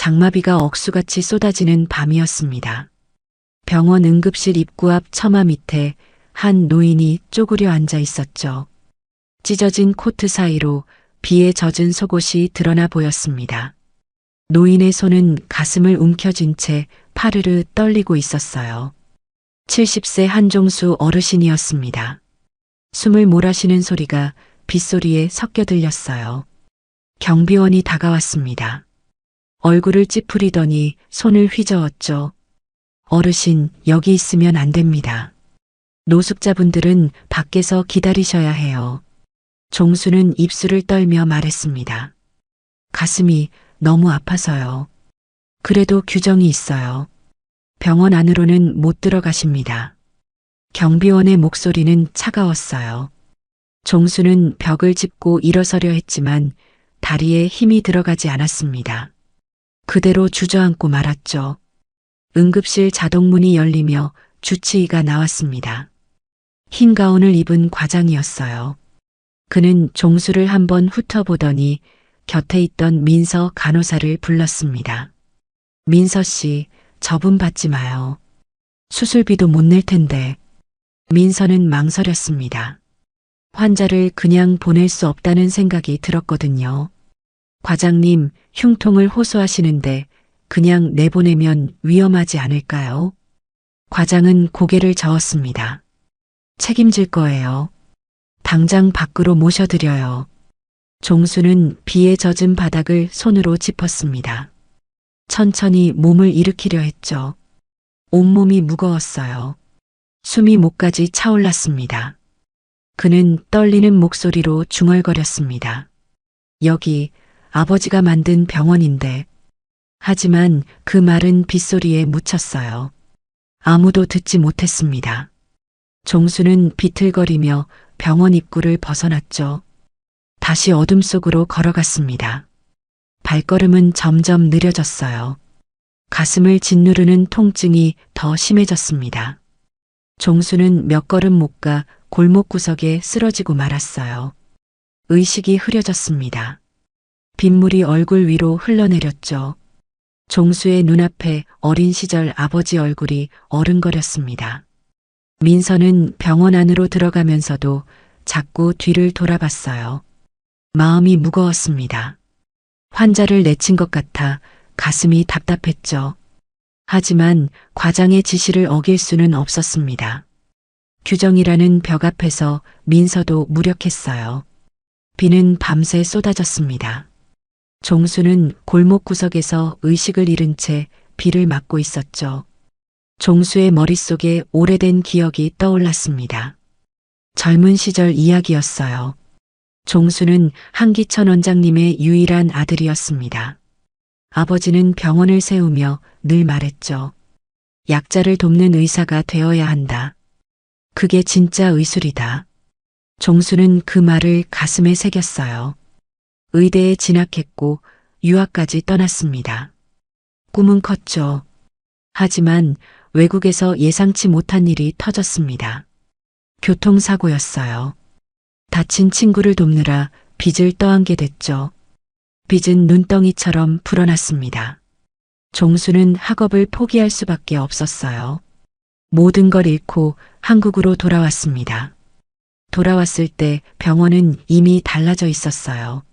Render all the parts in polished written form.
장마비가 억수같이 쏟아지는 밤이었습니다. 병원 응급실 입구 앞 처마 밑에 한 노인이 쪼그려 앉아 있었죠. 찢어진 코트 사이로 비에 젖은 속옷이 드러나 보였습니다. 노인의 손은 가슴을 움켜쥔 채 파르르 떨리고 있었어요. 70세 한종수 어르신이었습니다. 숨을 몰아쉬는 소리가 빗소리에 섞여 들렸어요. 경비원이 다가왔습니다. 얼굴을 찌푸리더니 손을 휘저었죠. 어르신, 여기 있으면 안 됩니다. 노숙자분들은 밖에서 기다리셔야 해요. 종수는 입술을 떨며 말했습니다. 가슴이 너무 아파서요. 그래도 규정이 있어요. 병원 안으로는 못 들어가십니다. 경비원의 목소리는 차가웠어요. 종수는 벽을 짚고 일어서려 했지만 다리에 힘이 들어가지 않았습니다. 그대로 주저앉고 말았죠. 응급실 자동문이 열리며 주치의가 나왔습니다. 흰 가운을 입은 과장이었어요. 그는 종수를 한번 훑어보더니 곁에 있던 민서 간호사를 불렀습니다. 민서 씨, 저분 받지 마요. 수술비도 못 낼 텐데. 민서는 망설였습니다. 환자를 그냥 보낼 수 없다는 생각이 들었거든요. 과장님, 흉통을 호소하시는데 그냥 내보내면 위험하지 않을까요? 과장은 고개를 저었습니다. 책임질 거예요. 당장 밖으로 모셔드려요. 종수는 비에 젖은 바닥을 손으로 짚었습니다. 천천히 몸을 일으키려 했죠. 온몸이 무거웠어요. 숨이 목까지 차올랐습니다. 그는 떨리는 목소리로 중얼거렸습니다. 여기 아버지가 만든 병원인데. 하지만 그 말은 빗소리에 묻혔어요. 아무도 듣지 못했습니다. 종수는 비틀거리며 병원 입구를 벗어났죠. 다시 어둠 속으로 걸어갔습니다. 발걸음은 점점 느려졌어요. 가슴을 짓누르는 통증이 더 심해졌습니다. 종수는 몇 걸음 못 가 골목 구석에 쓰러지고 말았어요. 의식이 흐려졌습니다. 빗물이 얼굴 위로 흘러내렸죠. 종수의 눈앞에 어린 시절 아버지 얼굴이 어른거렸습니다. 민서는 병원 안으로 들어가면서도 자꾸 뒤를 돌아봤어요. 마음이 무거웠습니다. 환자를 내친 것 같아 가슴이 답답했죠. 하지만 과장의 지시를 어길 수는 없었습니다. 규정이라는 벽 앞에서 민서도 무력했어요. 비는 밤새 쏟아졌습니다. 종수는 골목 구석에서 의식을 잃은 채 비를 맞고 있었죠. 종수의 머릿속에 오래된 기억이 떠올랐습니다. 젊은 시절 이야기였어요. 종수는 한기천 원장님의 유일한 아들이었습니다. 아버지는 병원을 세우며 늘 말했죠. 약자를 돕는 의사가 되어야 한다. 그게 진짜 의술이다. 종수는 그 말을 가슴에 새겼어요. 의대에 진학했고 유학까지 떠났습니다. 꿈은 컸죠. 하지만 외국에서 예상치 못한 일이 터졌습니다. 교통사고였어요. 다친 친구를 돕느라 빚을 떠안게 됐죠. 빚은 눈덩이처럼 불어났습니다. 종수는 학업을 포기할 수밖에 없었어요. 모든 걸 잃고 한국으로 돌아왔습니다. 돌아왔을 때 병원은 이미 달라져 있었어요.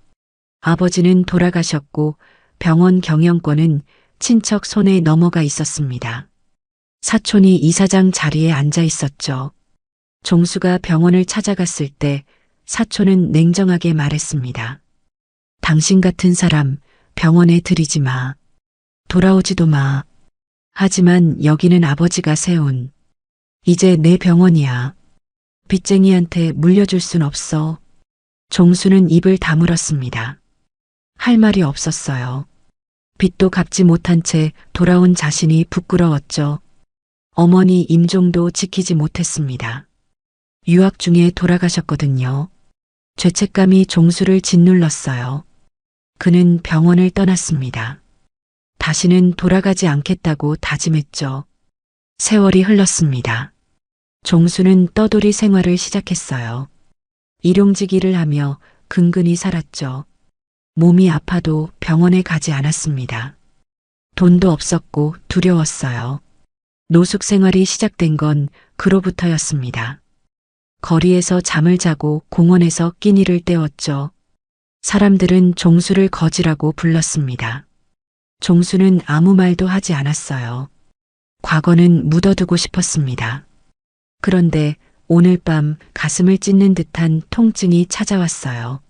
아버지는 돌아가셨고 병원 경영권은 친척 손에 넘어가 있었습니다. 사촌이 이사장 자리에 앉아 있었죠. 종수가 병원을 찾아갔을 때 사촌은 냉정하게 말했습니다. 당신 같은 사람 병원에 들이지 마. 돌아오지도 마. 하지만 여기는 아버지가 세운 이제 내 병원이야. 빚쟁이한테 물려줄 순 없어. 종수는 입을 다물었습니다. 할 말이 없었어요. 빚도 갚지 못한 채 돌아온 자신이 부끄러웠죠. 어머니 임종도 지키지 못했습니다. 유학 중에 돌아가셨거든요. 죄책감이 종수를 짓눌렀어요. 그는 병원을 떠났습니다. 다시는 돌아가지 않겠다고 다짐했죠. 세월이 흘렀습니다. 종수는 떠돌이 생활을 시작했어요. 일용직 일을 하며 근근히 살았죠. 몸이 아파도 병원에 가지 않았습니다. 돈도 없었고 두려웠어요. 노숙 생활이 시작된 건 그로부터였습니다. 거리에서 잠을 자고 공원에서 끼니를 때웠죠. 사람들은 종수를 거지라고 불렀습니다. 종수는 아무 말도 하지 않았어요. 과거는 묻어두고 싶었습니다. 그런데 오늘 밤 가슴을 찢는 듯한 통증이 찾아왔어요.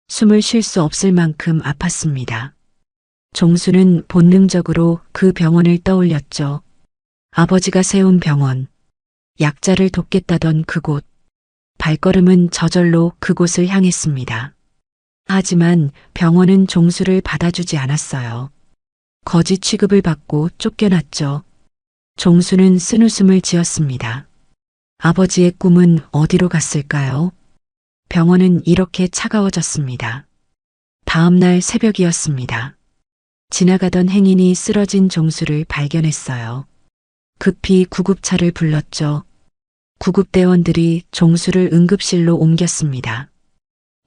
숨을 쉴 수 없을 만큼 아팠습니다. 종수는 본능적으로 그 병원을 떠올렸죠. 아버지가 세운 병원, 약자를 돕겠다던 그곳, 발걸음은 저절로 그곳을 향했습니다. 하지만 병원은 종수를 받아주지 않았어요. 거지 취급을 받고 쫓겨났죠. 종수는 쓴웃음을 지었습니다. 아버지의 꿈은 어디로 갔을까요? 병원은 이렇게 차가워졌습니다. 다음 날 새벽이었습니다. 지나가던 행인이 쓰러진 종수를 발견했어요. 급히 구급차를 불렀죠. 구급대원들이 종수를 응급실로 옮겼습니다.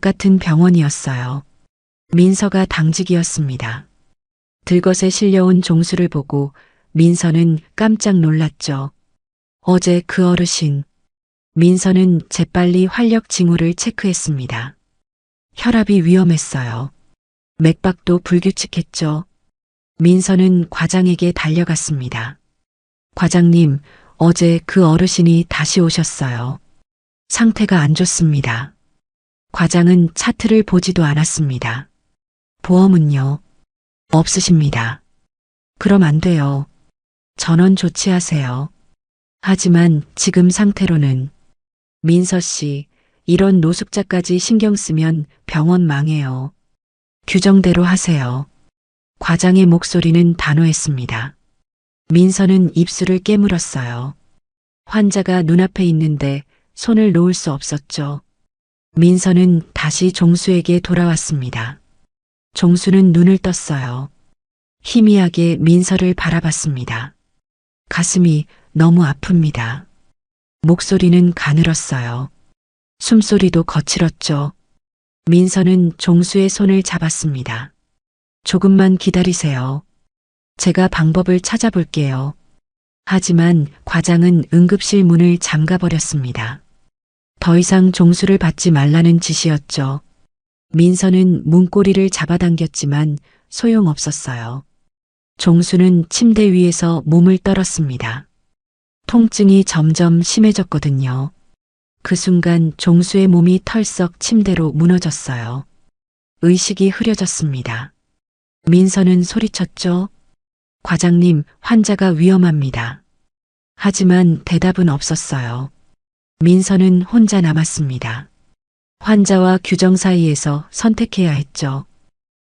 같은 병원이었어요. 민서가 당직이었습니다. 들것에 실려온 종수를 보고 민서는 깜짝 놀랐죠. 어제 그 어르신. 민서는 재빨리 활력 징후를 체크했습니다. 혈압이 위험했어요. 맥박도 불규칙했죠. 민서는 과장에게 달려갔습니다. 과장님, 어제 그 어르신이 다시 오셨어요. 상태가 안 좋습니다. 과장은 차트를 보지도 않았습니다. 보험은요? 없으십니다. 그럼 안 돼요. 전원 조치하세요. 하지만 지금 상태로는 민서 씨, 이런 노숙자까지 신경 쓰면 병원 망해요. 규정대로 하세요. 과장의 목소리는 단호했습니다. 민서는 입술을 깨물었어요. 환자가 눈앞에 있는데 손을 놓을 수 없었죠. 민서는 다시 종수에게 돌아왔습니다. 종수는 눈을 떴어요. 희미하게 민서를 바라봤습니다. 가슴이 너무 아픕니다. 목소리는 가늘었어요. 숨소리도 거칠었죠. 민서는 종수의 손을 잡았습니다. 조금만 기다리세요. 제가 방법을 찾아볼게요. 하지만 과장은 응급실 문을 잠가버렸습니다. 더 이상 종수를 받지 말라는 지시였죠. 민서는 문고리를 잡아당겼지만 소용없었어요. 종수는 침대 위에서 몸을 떨었습니다. 통증이 점점 심해졌거든요. 그 순간 종수의 몸이 털썩 침대로 무너졌어요. 의식이 흐려졌습니다. 민서는 소리쳤죠. 과장님, 환자가 위험합니다. 하지만 대답은 없었어요. 민서는 혼자 남았습니다. 환자와 규정 사이에서 선택해야 했죠.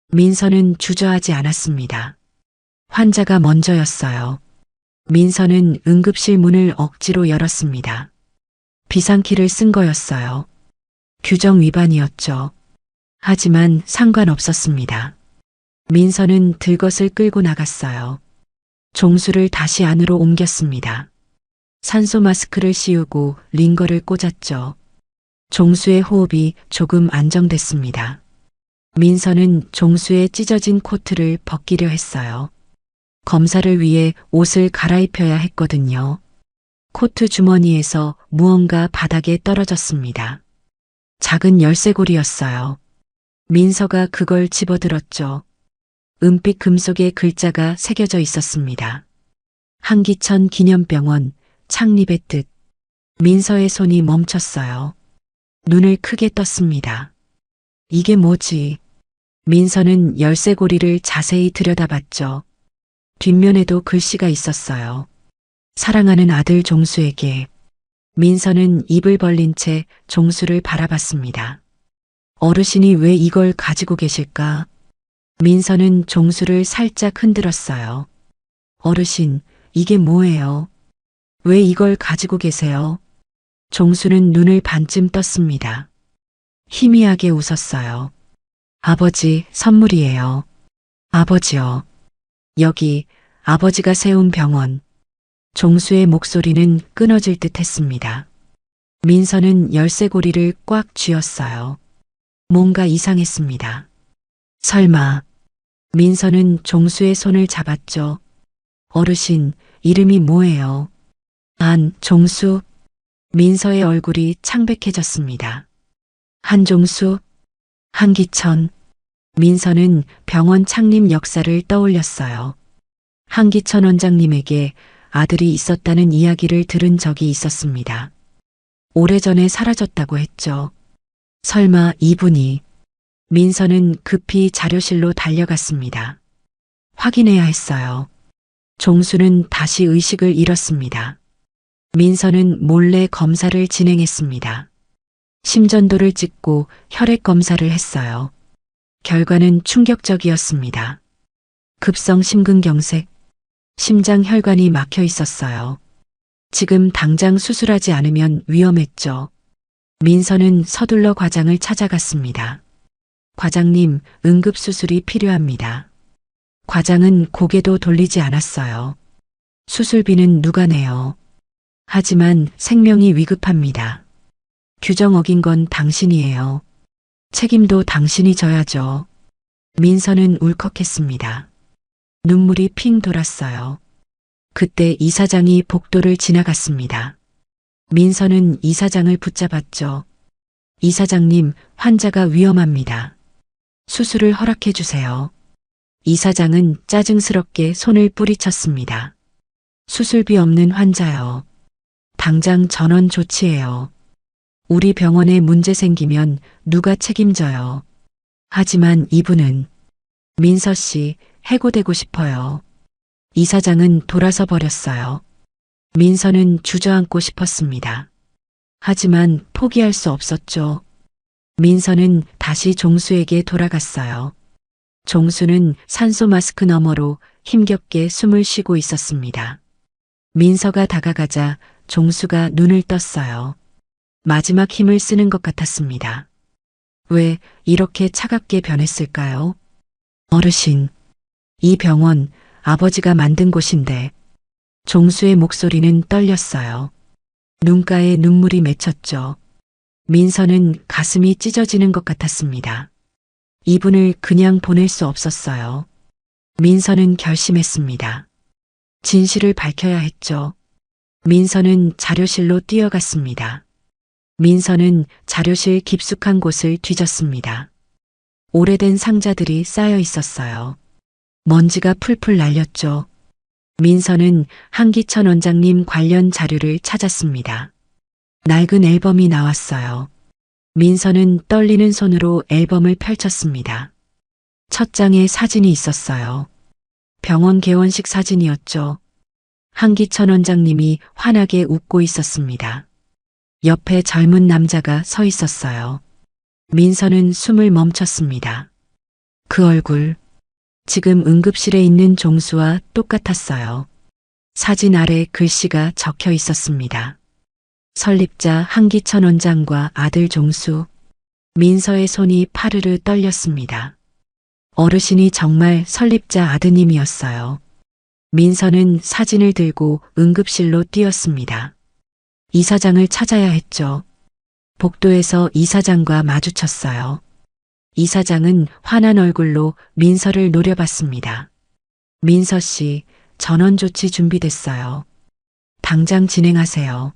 민서는 주저하지 않았습니다. 환자가 먼저였어요. 민서는 응급실 문을 억지로 열었습니다. 비상키를 쓴 거였어요. 규정 위반이었죠. 하지만 상관없었습니다. 민서는 들것을 끌고 나갔어요. 종수를 다시 안으로 옮겼습니다. 산소 마스크를 씌우고 링거를 꽂았죠. 종수의 호흡이 조금 안정됐습니다. 민서는 종수의 찢어진 코트를 벗기려 했어요. 검사를 위해 옷을 갈아입혀야 했거든요. 코트 주머니에서 무언가 바닥에 떨어졌습니다. 작은 열쇠고리였어요. 민서가 그걸 집어들었죠. 은빛 금속에 글자가 새겨져 있었습니다. 한기천 기념병원 창립의 뜻. 민서의 손이 멈췄어요. 눈을 크게 떴습니다. 이게 뭐지? 민서는 열쇠고리를 자세히 들여다봤죠. 뒷면에도 글씨가 있었어요. 사랑하는 아들 종수에게. 민서는 입을 벌린 채 종수를 바라봤습니다. 어르신이 왜 이걸 가지고 계실까? 민서는 종수를 살짝 흔들었어요. 어르신, 이게 뭐예요? 왜 이걸 가지고 계세요? 종수는 눈을 반쯤 떴습니다. 희미하게 웃었어요. 아버지, 선물이에요. 아버지요. 여기, 아버지가 세운 병원. 종수의 목소리는 끊어질 듯 했습니다. 민서는 열쇠고리를 꽉 쥐었어요. 뭔가 이상했습니다. 설마 민서는 종수의 손을 잡았죠. 어르신, 이름이 뭐예요? 종수. 민서의 얼굴이 창백해졌습니다. 한종수, 한기천. 민서는 병원 창립 역사를 떠올렸어요. 한기천 원장님에게 아들이 있었다는 이야기를 들은 적이 있었습니다. 오래전에 사라졌다고 했죠. 설마 이분이. 민서는 급히 자료실로 달려갔습니다. 확인해야 했어요. 종수는 다시 의식을 잃었습니다. 민서는 몰래 검사를 진행했습니다. 심전도를 찍고 혈액 검사를 했어요. 결과는 충격적이었습니다. 급성 심근경색, 심장 혈관이 막혀 있었어요. 지금 당장 수술하지 않으면 위험했죠. 민서는 서둘러 과장을 찾아갔습니다. 과장님, 응급수술이 필요합니다. 과장은 고개도 돌리지 않았어요. 수술비는 누가 내요? 하지만 생명이 위급합니다. 규정 어긴 건 당신이에요. 책임도 당신이 져야죠. 민서는 울컥했습니다. 눈물이 핑 돌았어요. 그때 이사장이 복도를 지나갔습니다. 민서는 이사장을 붙잡았죠. 이사장님, 환자가 위험합니다. 수술을 허락해 주세요. 이사장은 짜증스럽게 손을 뿌리쳤습니다. 수술비 없는 환자요. 당장 전원 조치해요. 우리 병원에 문제 생기면 누가 책임져요. 하지만 이분은 민서 씨 해고되고 싶어요. 이사장은 돌아서 버렸어요. 민서는 주저앉고 싶었습니다. 하지만 포기할 수 없었죠. 민서는 다시 종수에게 돌아갔어요. 종수는 산소 마스크 너머로 힘겹게 숨을 쉬고 있었습니다. 민서가 다가가자 종수가 눈을 떴어요. 마지막 힘을 쓰는 것 같았습니다. 왜 이렇게 차갑게 변했을까요? 어르신, 이 병원 아버지가 만든 곳인데. 종수의 목소리는 떨렸어요. 눈가에 눈물이 맺혔죠. 민서는 가슴이 찢어지는 것 같았습니다. 이분을 그냥 보낼 수 없었어요. 민서는 결심했습니다. 진실을 밝혀야 했죠. 민서는 자료실로 뛰어갔습니다. 민서는 자료실 깊숙한 곳을 뒤졌습니다. 오래된 상자들이 쌓여 있었어요. 먼지가 풀풀 날렸죠. 민서는 한기천 원장님 관련 자료를 찾았습니다. 낡은 앨범이 나왔어요. 민서는 떨리는 손으로 앨범을 펼쳤습니다. 첫 장에 사진이 있었어요. 병원 개원식 사진이었죠. 한기천 원장님이 환하게 웃고 있었습니다. 옆에 젊은 남자가 서 있었어요. 민서는 숨을 멈췄습니다. 그 얼굴, 지금 응급실에 있는 종수와 똑같았어요. 사진 아래 글씨가 적혀 있었습니다. 설립자 한기천 원장과 아들 종수. 민서의 손이 파르르 떨렸습니다. 어르신이 정말 설립자 아드님이었어요. 민서는 사진을 들고 응급실로 뛰었습니다. 이사장을 찾아야 했죠. 복도에서 이사장과 마주쳤어요. 이사장은 환한 얼굴로 민서를 노려봤습니다. 민서 씨, 전원 조치 준비됐어요. 당장 진행하세요.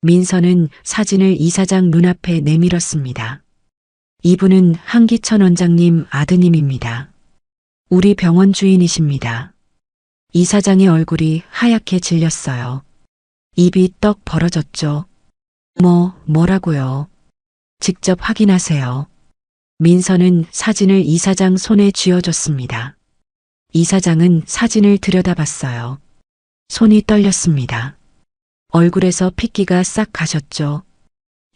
민서는 사진을 이사장 눈앞에 내밀었습니다. 이분은 한기천 원장님 아드님입니다. 우리 병원 주인이십니다. 이사장의 얼굴이 하얗게 질렸어요. 입이 떡 벌어졌죠. 뭐라고요? 직접 확인하세요. 민서는 사진을 이사장 손에 쥐어줬습니다. 이사장은 사진을 들여다봤어요. 손이 떨렸습니다. 얼굴에서 핏기가 싹 가셨죠.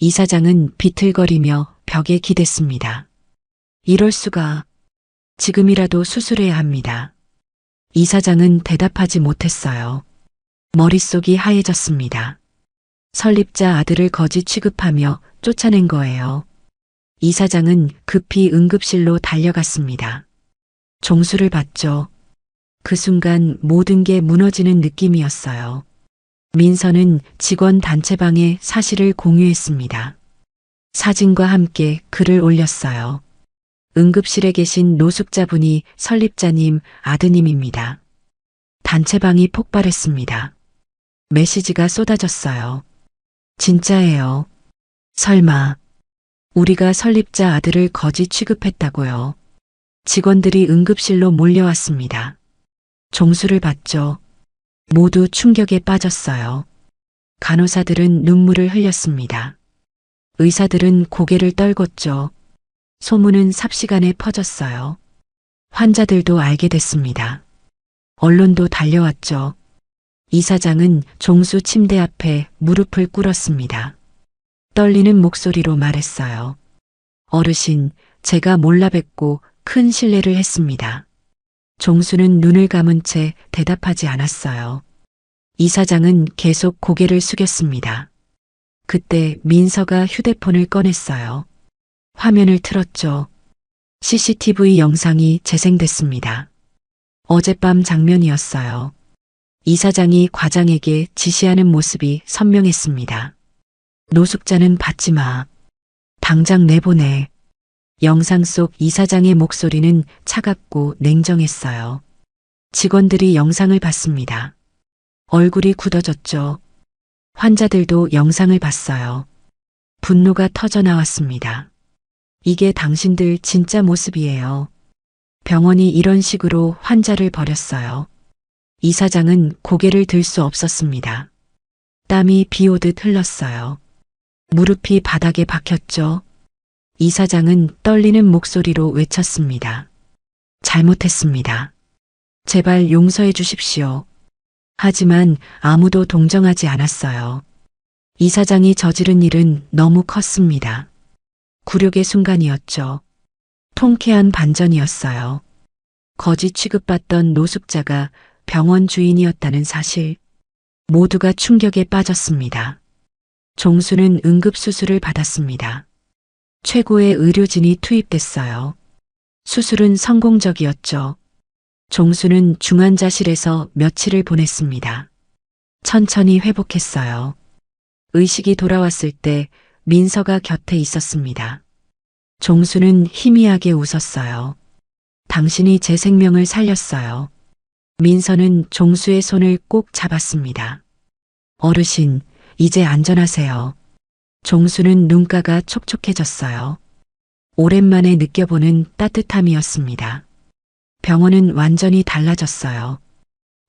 이사장은 비틀거리며 벽에 기댔습니다. 이럴 수가. 지금이라도 수술해야 합니다. 이사장은 대답하지 못했어요. 머릿속이 하얘졌습니다. 설립자 아들을 거지 취급하며 쫓아낸 거예요. 이사장은 급히 응급실로 달려갔습니다. 종수를 봤죠. 그 순간 모든 게 무너지는 느낌이었어요. 민서는 직원 단체방에 사실을 공유했습니다. 사진과 함께 글을 올렸어요. 응급실에 계신 노숙자분이 설립자님 아드님입니다. 단체방이 폭발했습니다. 메시지가 쏟아졌어요. 진짜예요. 설마 우리가 설립자 아들을 거짓 취급했다고요. 직원들이 응급실로 몰려왔습니다. 종수를 봤죠. 모두 충격에 빠졌어요. 간호사들은 눈물을 흘렸습니다. 의사들은 고개를 떨궜죠. 소문은 삽시간에 퍼졌어요. 환자들도 알게 됐습니다. 언론도 달려왔죠. 이사장은 종수 침대 앞에 무릎을 꿇었습니다. 떨리는 목소리로 말했어요. 어르신, 제가 몰라 뵙고 큰 실례를 했습니다. 종수는 눈을 감은 채 대답하지 않았어요. 이사장은 계속 고개를 숙였습니다. 그때 민서가 휴대폰을 꺼냈어요. 화면을 틀었죠. CCTV 영상이 재생됐습니다. 어젯밤 장면이었어요. 이사장이 과장에게 지시하는 모습이 선명했습니다. 노숙자는 받지 마. 당장 내보내. 영상 속 이사장의 목소리는 차갑고 냉정했어요. 직원들이 영상을 봤습니다. 얼굴이 굳어졌죠. 환자들도 영상을 봤어요. 분노가 터져 나왔습니다. 이게 당신들 진짜 모습이에요. 병원이 이런 식으로 환자를 버렸어요. 이사장은 고개를 들 수 없었습니다. 땀이 비 오듯 흘렀어요. 무릎이 바닥에 박혔죠. 이사장은 떨리는 목소리로 외쳤습니다. 잘못했습니다. 제발 용서해 주십시오. 하지만 아무도 동정하지 않았어요. 이사장이 저지른 일은 너무 컸습니다. 굴욕의 순간이었죠. 통쾌한 반전이었어요. 거짓 취급받던 노숙자가 병원 주인이었다는 사실. 모두가 충격에 빠졌습니다. 종수는 응급수술을 받았습니다. 최고의 의료진이 투입됐어요. 수술은 성공적이었죠. 종수는 중환자실에서 며칠을 보냈습니다. 천천히 회복했어요. 의식이 돌아왔을 때 민서가 곁에 있었습니다. 종수는 희미하게 웃었어요. 당신이 제 생명을 살렸어요. 민서는 종수의 손을 꼭 잡았습니다. 어르신, 이제 안전하세요. 종수는 눈가가 촉촉해졌어요. 오랜만에 느껴보는 따뜻함이었습니다. 병원은 완전히 달라졌어요.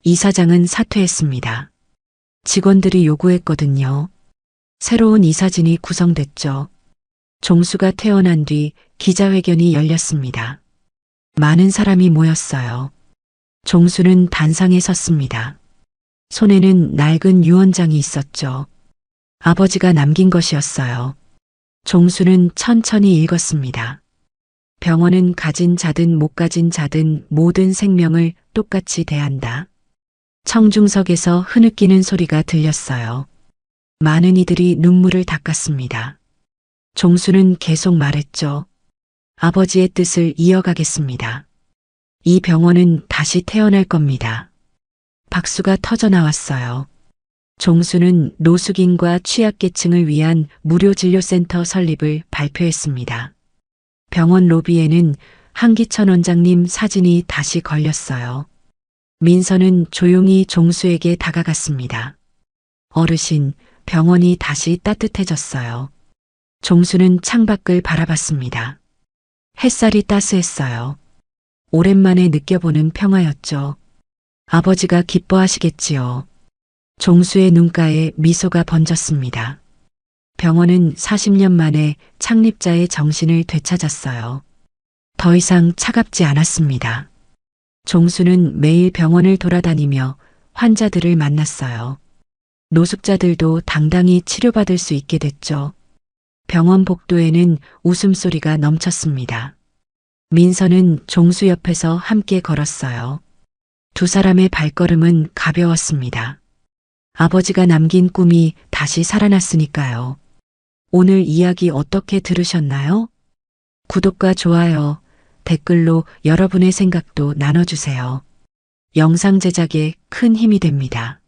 이사장은 사퇴했습니다. 직원들이 요구했거든요. 새로운 이사진이 구성됐죠. 종수가 퇴원한 뒤 기자회견이 열렸습니다. 많은 사람이 모였어요. 종수는 단상에 섰습니다. 손에는 낡은 유언장이 있었죠. 아버지가 남긴 것이었어요. 종수는 천천히 읽었습니다. 병원은 가진 자든 못 가진 자든 모든 생명을 똑같이 대한다. 청중석에서 흐느끼는 소리가 들렸어요. 많은 이들이 눈물을 닦았습니다. 종수는 계속 말했죠. 아버지의 뜻을 이어가겠습니다. 이 병원은 다시 태어날 겁니다. 박수가 터져 나왔어요. 종수는 노숙인과 취약계층을 위한 무료 진료센터 설립을 발표했습니다. 병원 로비에는 한기천 원장님 사진이 다시 걸렸어요. 민서는 조용히 종수에게 다가갔습니다. 어르신, 병원이 다시 따뜻해졌어요. 종수는 창밖을 바라봤습니다. 햇살이 따스했어요. 오랜만에 느껴보는 평화였죠. 아버지가 기뻐하시겠지요. 종수의 눈가에 미소가 번졌습니다. 병원은 40년 만에 창립자의 정신을 되찾았어요. 더 이상 차갑지 않았습니다. 종수는 매일 병원을 돌아다니며 환자들을 만났어요. 노숙자들도 당당히 치료받을 수 있게 됐죠. 병원 복도에는 웃음소리가 넘쳤습니다. 민서는 종수 옆에서 함께 걸었어요. 두 사람의 발걸음은 가벼웠습니다. 아버지가 남긴 꿈이 다시 살아났으니까요. 오늘 이야기 어떻게 들으셨나요? 구독과 좋아요, 댓글로 여러분의 생각도 나눠주세요. 영상 제작에 큰 힘이 됩니다.